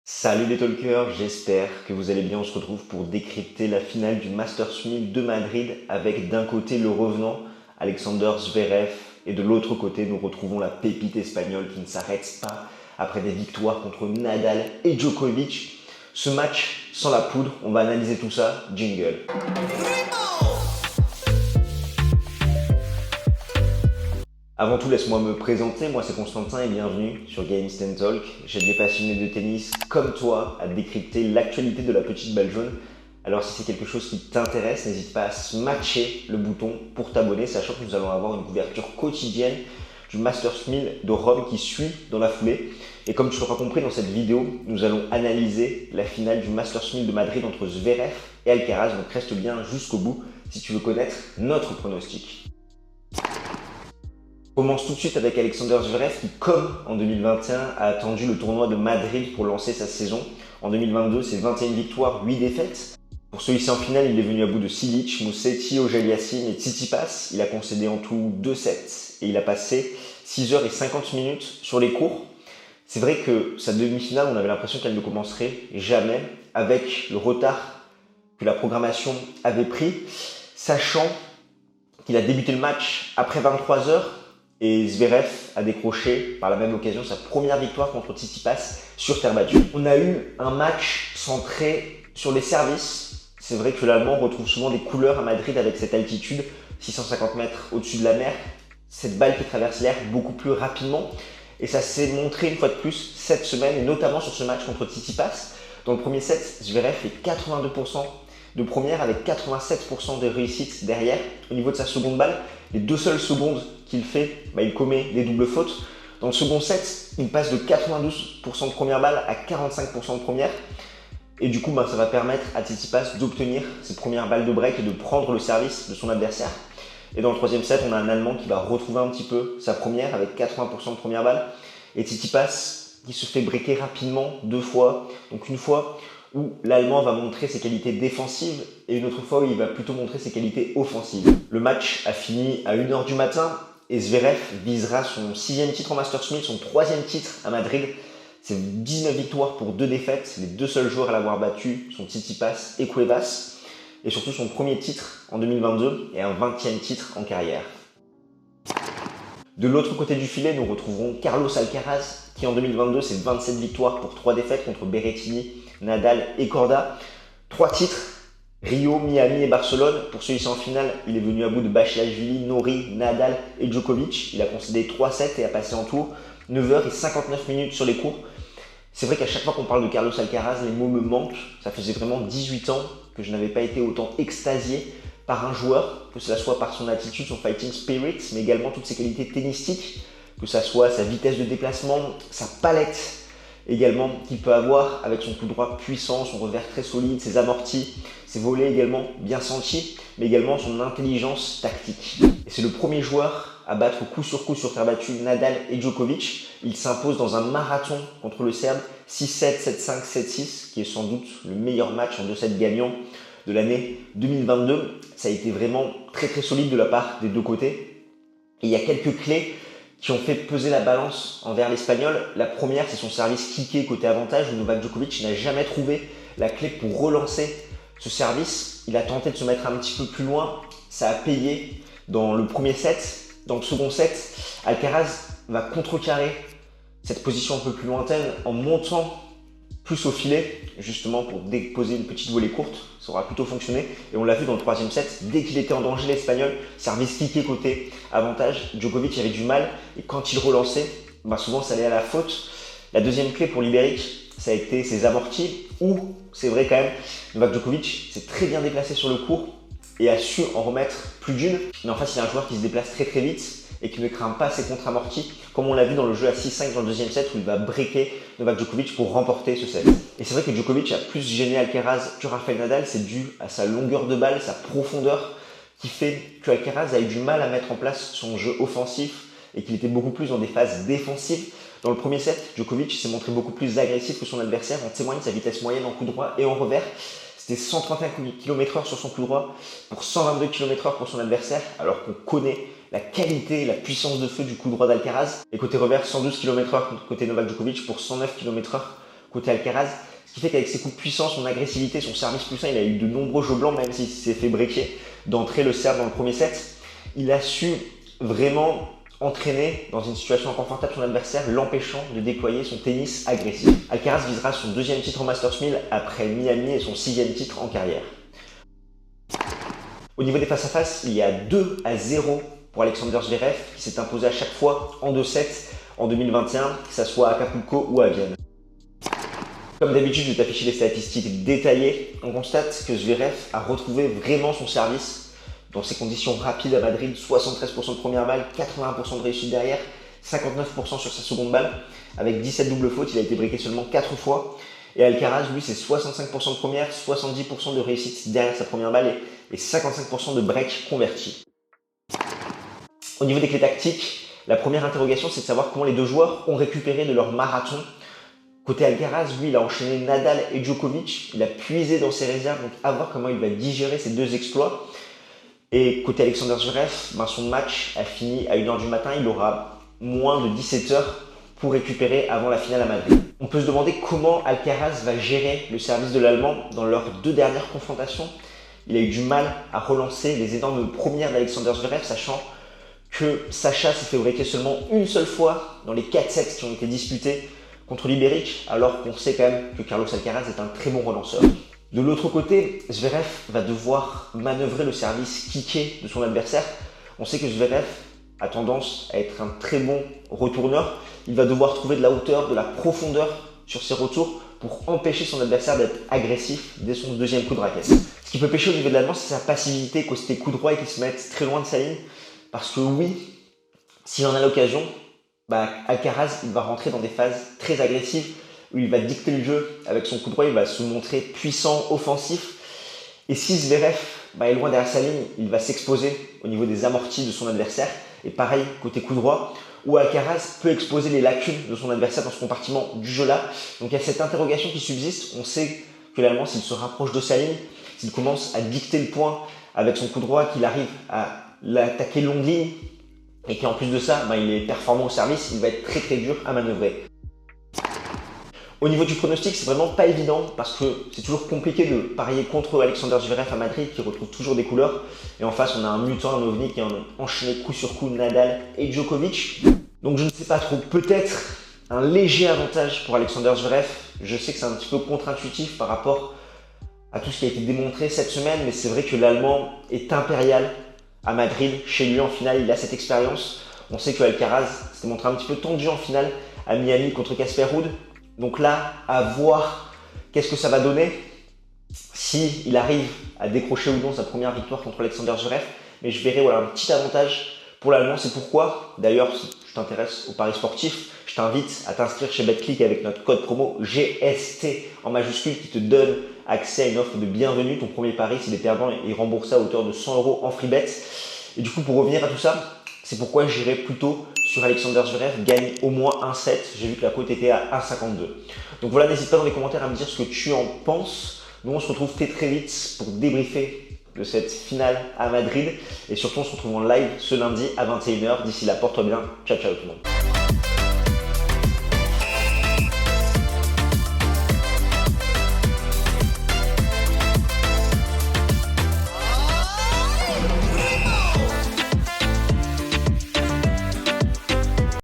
Salut les talkers, j'espère que vous allez bien. On se retrouve pour décrypter la finale du Masters 1000 de Madrid avec d'un côté le revenant Alexander Zverev et de l'autre côté nous retrouvons la pépite espagnole qui ne s'arrête pas après des victoires contre Nadal et Djokovic. Ce match sans la poudre, on va analyser tout ça. Jingle. Avant tout, laisse-moi me présenter. Moi, c'est Constantin et bienvenue sur Games Talk. J'aide les passionnés de tennis comme toi à décrypter l'actualité de la petite balle jaune. Alors, si c'est quelque chose qui t'intéresse, n'hésite pas à smatcher le bouton pour t'abonner, sachant que nous allons avoir une couverture quotidienne du Masters 1000 de Rome qui suit dans la foulée. Et comme tu l'auras compris dans cette vidéo, nous allons analyser la finale du Masters 1000 de Madrid entre Zverev et Alcaraz. Donc, reste bien jusqu'au bout si tu veux connaître notre pronostic. On commence tout de suite avec Alexander Zverev qui, comme en 2021, a attendu le tournoi de Madrid pour lancer sa saison. En 2022, c'est 21 victoires, 8 défaites. Pour celui-ci en finale, il est venu à bout de Cilic, Musetti, Auger-Aliassime et Tsitsipas. Il a concédé en tout 2 sets et il a passé 6h50 sur les cours. C'est vrai que sa demi-finale, on avait l'impression qu'elle ne commencerait jamais avec le retard que la programmation avait pris, sachant qu'il a débuté le match après 23 heures. Et Zverev a décroché par la même occasion sa première victoire contre Tsitsipas sur terre battue. On a eu un match centré sur les services. C'est vrai que l'Allemand retrouve souvent des couleurs à Madrid avec cette altitude, 650 mètres au-dessus de la mer. Cette balle qui traverse l'air beaucoup plus rapidement. Et ça s'est montré une fois de plus cette semaine, et notamment sur ce match contre Tsitsipas. Dans le premier set, Zverev fait 82% de première avec 87% de réussite derrière. Au niveau de sa seconde balle, les 2 seules secondes qu'il fait, il commet des doubles fautes. Dans le second set, il passe de 92% de première balle à 45% de première. Et du coup, ça va permettre à Tsitsipas d'obtenir ses premières balles de break et de prendre le service de son adversaire. Et dans le troisième set, on a un Allemand qui va retrouver un petit peu sa première avec 80% de première balle. Et Tsitsipas qui se fait breaker rapidement 2 fois. Donc une fois où l'Allemand va montrer ses qualités défensives et une autre fois où il va plutôt montrer ses qualités offensives. Le match a fini à 1h du matin et Zverev visera son 6e titre en Masters 1000, son 3e titre à Madrid. C'est 19 victoires pour 2 défaites. Les 2 seuls joueurs à l'avoir battu sont Tsitsipas et Cuevas. Et surtout son premier titre en 2022 et un 20e titre en carrière. De l'autre côté du filet, nous retrouverons Carlos Alcaraz qui en 2022 c'est 27 victoires pour 3 défaites contre Berrettini, Nadal et Korda. 3 titres, Rio, Miami et Barcelone. Pour celui-ci en finale, il est venu à bout de Basilashvili, Norrie, Nadal et Djokovic. Il a concédé 3 sets et a passé en tout 9h59 sur les cours. C'est vrai qu'à chaque fois qu'on parle de Carlos Alcaraz, les mots me manquent. Ça faisait vraiment 18 ans que je n'avais pas été autant extasié par un joueur, que ce soit par son attitude, son fighting spirit, mais également toutes ses qualités tennistiques, que ce soit sa vitesse de déplacement, sa palette également qu'il peut avoir avec son coup droit puissant, son revers très solide, ses amortis, ses volets également bien sentis, mais également son intelligence tactique. Et c'est le premier joueur à battre coup sur terre battue Nadal et Djokovic. Il s'impose dans un marathon contre le Serbe 6-7, 7-5, 7-6, qui est sans doute le meilleur match en 2 sets gagnants de l'année 2022. Ça a été vraiment très solide de la part des deux côtés. Et il y a quelques clés qui ont fait peser la balance envers l'Espagnol. La première, c'est son service kické côté avantage, où Novak Djokovic n'a jamais trouvé la clé pour relancer ce service. Il a tenté de se mettre un petit peu plus loin, ça a payé dans le premier set. Dans le second set, Alcaraz va contrecarrer cette position un peu plus lointaine en montant plus au filet, justement pour déposer une petite volée courte. Ça aura plutôt fonctionné. Et on l'a vu dans le troisième set, dès qu'il était en danger, l'Espagnol, service kické côté avantage, Djokovic avait du mal. Et quand il relançait, souvent ça allait à la faute. La deuxième clé pour l'Ibérique, ça a été ses amortis, où c'est vrai quand même, Novak Djokovic s'est très bien déplacé sur le court et a su en remettre plus d'une. Mais en face, il y a un joueur qui se déplace très vite et qui ne craint pas ses contre-amortis, comme on l'a vu dans le jeu à 6-5 dans le deuxième set où il va breaker Novak Djokovic pour remporter ce set. Et c'est vrai que Djokovic a plus gêné Alcaraz que Rafael Nadal, c'est dû à sa longueur de balle, sa profondeur, qui fait que Alcaraz a eu du mal à mettre en place son jeu offensif et qu'il était beaucoup plus dans des phases défensives. Dans le premier set, Djokovic s'est montré beaucoup plus agressif que son adversaire, en témoigne sa vitesse moyenne en coup droit et en revers. C'était 131 km/h sur son coup droit pour 122 km/h pour son adversaire, alors qu'on connaît la qualité et la puissance de feu du coup droit d'Alcaraz. Et côté revers, 112 km/h côté Novak Djokovic pour 109 km/h côté Alcaraz. Ce qui fait qu'avec ses coups de puissance, son agressivité, son service plus 1, il a eu de nombreux jeux blancs, même s'il s'est fait breaker d'entrer le serve dans le premier set. Il a su vraiment entraîner dans une situation inconfortable son adversaire, l'empêchant de déployer son tennis agressif. Alcaraz visera son 2e titre en Masters 1000 après Miami et son 6e titre en carrière. Au niveau des face-à-face, il y a 2-0 pour Alexander Zverev qui s'est imposé à chaque fois en 2-7 en 2021, que ce soit à Acapulco ou à Vienne. Comme d'habitude, je vais t'afficher les statistiques détaillées. On constate que Zverev a retrouvé vraiment son service dans ses conditions rapides à Madrid, 73% de première balle, 81% de réussite derrière, 59% sur sa seconde balle. Avec 17 doubles fautes, il a été breaké seulement 4 fois. Et Alcaraz, lui, c'est 65% de première, 70% de réussite derrière sa première balle et 55% de break converti. Au niveau des clés tactiques, la première interrogation, c'est de savoir comment les deux joueurs ont récupéré de leur marathon. Côté Alcaraz, lui, il a enchaîné Nadal et Djokovic. Il a puisé dans ses réserves, donc à voir comment il va digérer ces deux exploits. Et côté Alexander Zverev, son match a fini à 1h du matin. Il aura moins de 17 heures pour récupérer avant la finale à Madrid. On peut se demander comment Alcaraz va gérer le service de l'Allemand dans leurs 2 dernières confrontations. Il a eu du mal à relancer les énormes premières d'Alexander Zverev, sachant que Sacha s'est fait breaker seulement une seule fois dans les 4 sets qui ont été disputés contre Liberec, alors qu'on sait quand même que Carlos Alcaraz est un très bon relanceur. De l'autre côté, Zverev va devoir manœuvrer le service kické de son adversaire. On sait que Zverev a tendance à être un très bon retourneur. Il va devoir trouver de la hauteur, de la profondeur sur ses retours pour empêcher son adversaire d'être agressif dès son 2e coup de raquette. Ce qui peut pêcher au niveau de l'Allemand, c'est sa passivité, côté coup droit et qu'il se mette très loin de sa ligne. Parce que oui, s'il en a l'occasion, Alcaraz il va rentrer dans des phases très agressives où il va dicter le jeu avec son coup droit, il va se montrer puissant, offensif. Et si Zverev est loin derrière sa ligne, il va s'exposer au niveau des amortis de son adversaire. Et pareil, côté coup droit, où Alcaraz peut exposer les lacunes de son adversaire dans ce compartiment du jeu-là. Donc il y a cette interrogation qui subsiste. On sait que l'Allemand, s'il se rapproche de sa ligne, s'il commence à dicter le point avec son coup droit, qu'il arrive à l'attaquer longue ligne, et qu'en plus de ça, il est performant au service, il va être très très dur à manœuvrer. Au niveau du pronostic, c'est vraiment pas évident parce que c'est toujours compliqué de parier contre Alexander Zverev à Madrid qui retrouve toujours des couleurs. Et en face, on a un mutant, un ovni qui a enchaîné coup sur coup Nadal et Djokovic. Donc je ne sais pas trop, peut-être un léger avantage pour Alexander Zverev. Je sais que c'est un petit peu contre-intuitif par rapport à tout ce qui a été démontré cette semaine, mais c'est vrai que l'Allemand est impérial à Madrid. Chez lui en finale, il a cette expérience. On sait que Alcaraz s'est montré un petit peu tendu en finale à Miami contre Casper Ruud. Donc là, à voir qu'est-ce que ça va donner si il arrive à décrocher ou non sa première victoire contre Alexander Zverev. Mais je verrai un petit avantage pour l'Allemand. C'est pourquoi, d'ailleurs, si tu t'intéresses aux paris sportifs, je t'invite à t'inscrire chez BetClick avec notre code promo GST en majuscule qui te donne accès à une offre de bienvenue. Ton premier pari, s'il est perdant, est remboursé à hauteur de 100 € en free bet. Et du coup, pour revenir à tout ça, c'est pourquoi j'irai plutôt sur Alexander Zverev, gagne au moins un set. J'ai vu que la cote était à 1,52. Donc voilà, n'hésite pas dans les commentaires à me dire ce que tu en penses. Nous, on se retrouve très vite pour débriefer de cette finale à Madrid. Et surtout, on se retrouve en live ce lundi à 21 h. D'ici là, porte-toi bien. Ciao, ciao tout le monde.